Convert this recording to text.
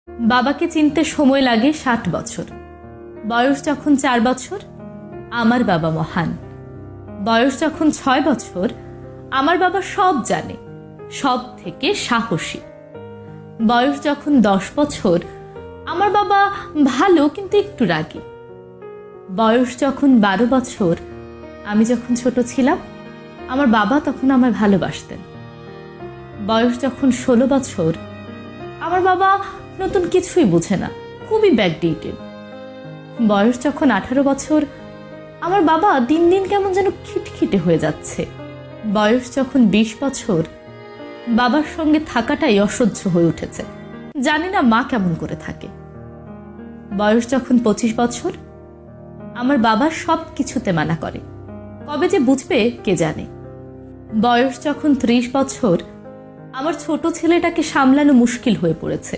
বাবাকে চিনতে সময় লাগে ৬০ বছর। বয়স যখন ৪ বছর, আমার বাবা মহান। বয়স যখন ৬ বছর, আমার বাবা সব জানে, সব থেকে সাহসী। বয়স যখন ১০ বছর, আমার বাবা ভালো কিন্তু একটু রাগী। বয়স যখন ১২ বছর, আমি যখন ছোট ছিলাম, আমার বাবা তখন আমায় ভালোবাসতেন। বয়স যখন ১৬ বছর, আমার বাবা নতুন কিছুই বোঝে না, খুবই ব্যাকডেটেড। বয়স যখন ১৮ বছর, আমার বাবা দিন দিন কেমন যেন খিটখিটে হয়ে যাচ্ছে। বয়স যখন ২০ বছর, বাবার সঙ্গে থাকাটাই অসহ্য হয়ে উঠেছে, জানি না মা কেমন করে থাকে। বয়স যখন ২৫ বছর, আমার বাবা সব কিছুতে মানা করে, কবে যে বুঝবে কে জানে। বয়স যখন ৩০ বছর, আমার ছোট ছেলেটাকে সামলানো মুশকিল হয়ে পড়েছে।